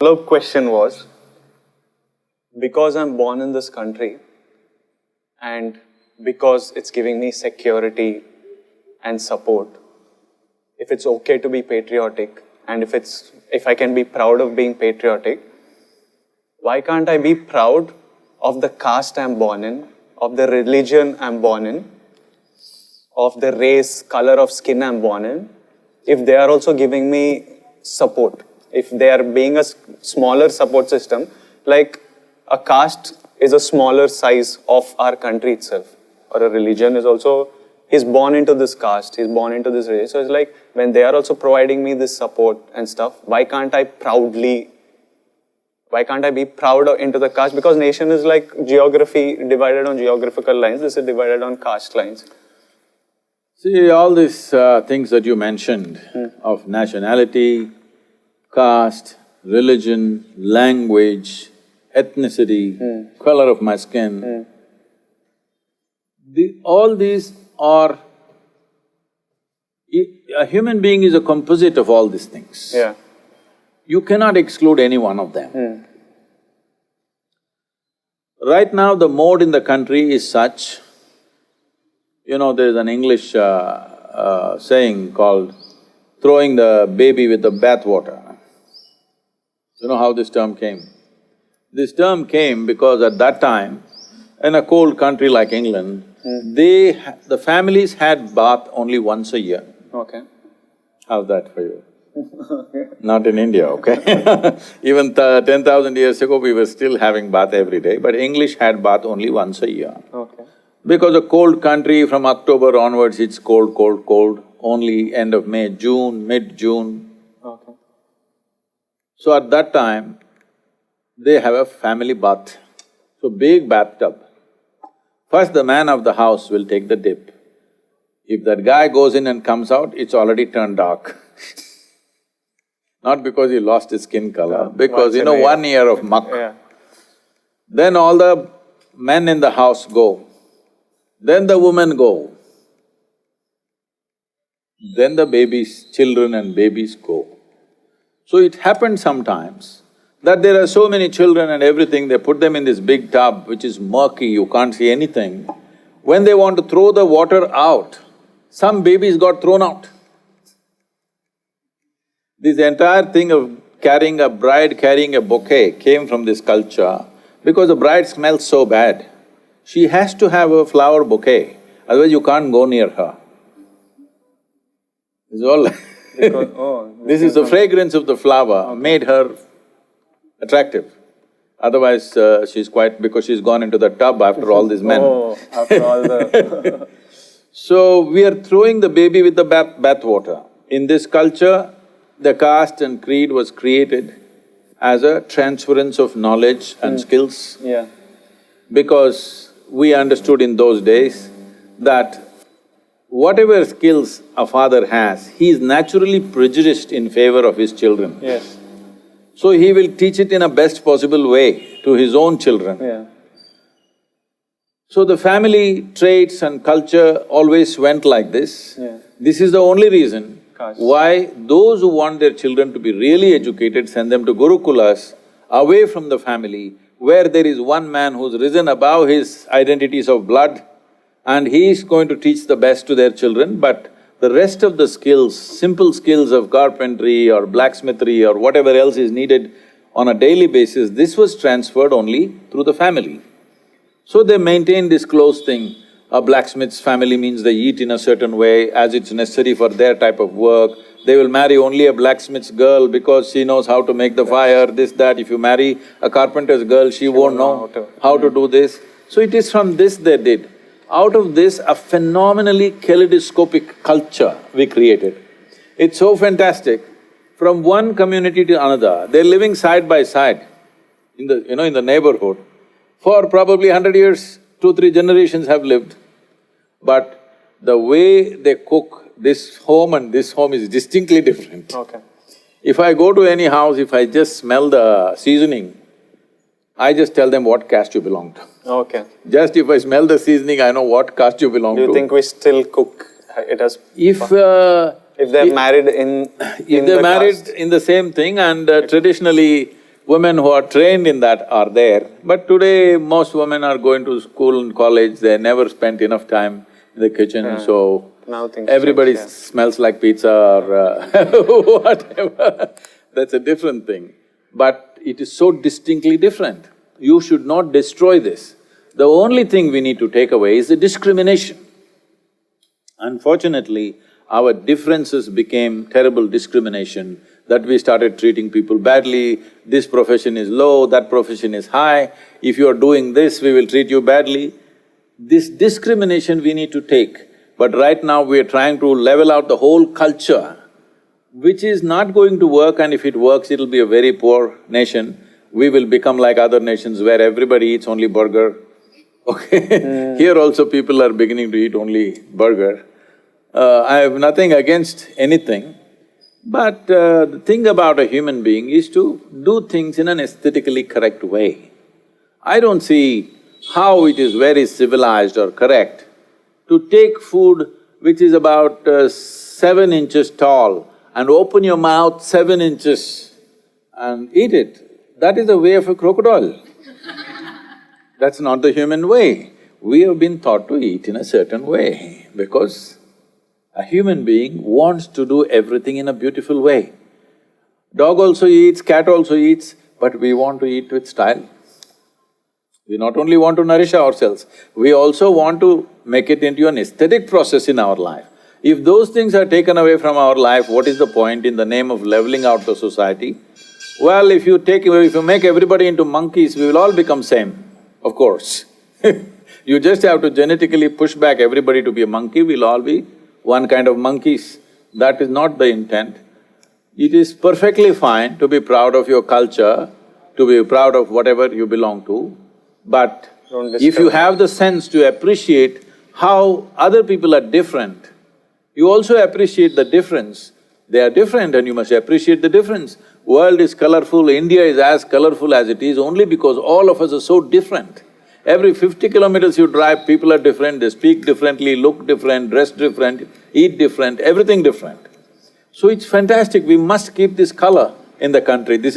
follow-up question was, because I'm born in this country and because it's giving me security and support, if it's okay to be patriotic and if I can be proud of being patriotic, why can't I be proud of the caste I'm born in, of the religion I'm born in, of the race, color of skin I'm born in, if they are also giving me support, if they are being a smaller support system, like a caste is a smaller size of our country itself, or a religion is also, he's born into this caste, he's born into this race. So it's like, when they are also providing me this support and stuff, why can't I be proud into the caste? Because nation is like geography, divided on geographical lines, this is divided on caste lines. See, all these things that you mentioned of nationality, caste, religion, language, ethnicity, color of my skin, all these are… A human being is a composite of all these things. Yeah. You cannot exclude any one of them. Right now, the mode in the country is such, there's an English saying called throwing the baby with the bathwater. You know how this term came? This term came because at that time, in a cold country like England, the families had bath only once a year. Okay. How's that for you? Not in India, okay? Even 10,000 years ago, we were still having bath every day, but English had bath only once a year. Okay. Because a cold country, from October onwards, it's cold, cold, cold, only end of May, June, mid-June. Okay. So at that time, they have a family bath, so big bathtub. First, the man of the house will take the dip. If that guy goes in and comes out, it's already turned dark. Not because he lost his skin color, because 1 year of muck. Yeah. Then all the men in the house go, then the women go, then the babies, children and babies go. So it happened sometimes that there are so many children and everything, they put them in this big tub which is murky, you can't see anything. When they want to throw the water out, some babies got thrown out. This entire thing of carrying a bride carrying a bouquet came from this culture because the bride smells so bad. She has to have a flower bouquet, otherwise you can't go near her. It's all this is the fragrance of the flower made her attractive. Otherwise, she's quite… because she's gone into the tub after all these men. Oh, after all the… So, we are throwing the baby with the bathwater. In this culture, the caste and creed was created as a transference of knowledge and skills. Yeah. Because we understood in those days that whatever skills a father has, he is naturally prejudiced in favor of his children. Yes. So he will teach it in a best possible way to his own children. Yeah. So the family traits and culture always went like this. Yeah. This is the only reason Caste. why those who want their children to be really educated send them to Gurukulas, away from the family, where there is one man who's risen above his identities of blood and he is going to teach the best to their children, but the rest of the skills, simple skills of carpentry or blacksmithery or whatever else is needed on a daily basis, this was transferred only through the family. So they maintain this close thing, a blacksmith's family means they eat in a certain way as it's necessary for their type of work. They will marry only a blacksmith's girl because she knows how to make the fire, this, that. If you marry a carpenter's girl, she won't know how to do this. So it is from this they did. Out of this, a phenomenally kaleidoscopic culture we created. It's so fantastic. From one community to another, they're living side by side in the neighborhood. For probably 100 years, 2-3 generations have lived. But the way they cook this home and this home is distinctly different. Okay. If I go to any house, if I just smell the seasoning, I just tell them what caste you belong to. Okay. Just if I smell the seasoning, I know what caste you belong to. Do you think we still cook it as… If they're married in if they're married in the same thing and traditionally women who are trained in that are there. But today, most women are going to school and college, they never spent enough time in the kitchen, so Now things everybody change, smells like pizza or whatever. That's a different thing. But it is so distinctly different. You should not destroy this. The only thing we need to take away is the discrimination. Unfortunately, our differences became terrible discrimination, that we started treating people badly, this profession is low, that profession is high, if you are doing this, we will treat you badly. This discrimination we need to take, but right now we are trying to level out the whole culture, which is not going to work, and if it works, it'll be a very poor nation. We will become like other nations where everybody eats only burger, okay? Here also people are beginning to eat only burger. I have nothing against anything, but the thing about a human being is to do things in an aesthetically correct way. I don't see how it is very civilized or correct to take food which is about 7 inches tall and open your mouth 7 inches and eat it. That is the way of a crocodile. That's not the human way. We have been taught to eat in a certain way because a human being wants to do everything in a beautiful way. Dog also eats, cat also eats, but we want to eat with style. We not only want to nourish ourselves, we also want to make it into an aesthetic process in our life. If those things are taken away from our life, what is the point in the name of leveling out the society? Well, if you make everybody into monkeys, we will all become same, of course. You just have to genetically push back everybody to be a monkey, we'll all be one kind of monkeys. That is not the intent. It is perfectly fine to be proud of your culture, to be proud of whatever you belong to, but if you have the sense to appreciate how other people are different, you also appreciate the difference. They are different and you must appreciate the difference. World is colorful, India is as colorful as it is only because all of us are so different. Every 50 kilometers you drive, people are different, they speak differently, look different, dress different, eat different, everything different. So it's fantastic, we must keep this color in the country. This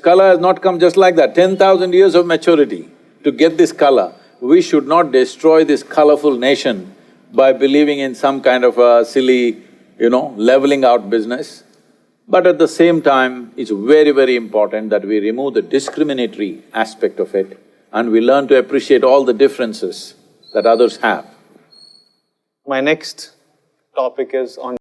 color has not come just like that, 10,000 years of maturity to get this color. We should not destroy this colorful nation by believing in some kind of a silly, leveling out business. But at the same time, it's very, very important that we remove the discriminatory aspect of it and we learn to appreciate all the differences that others have. My next topic is on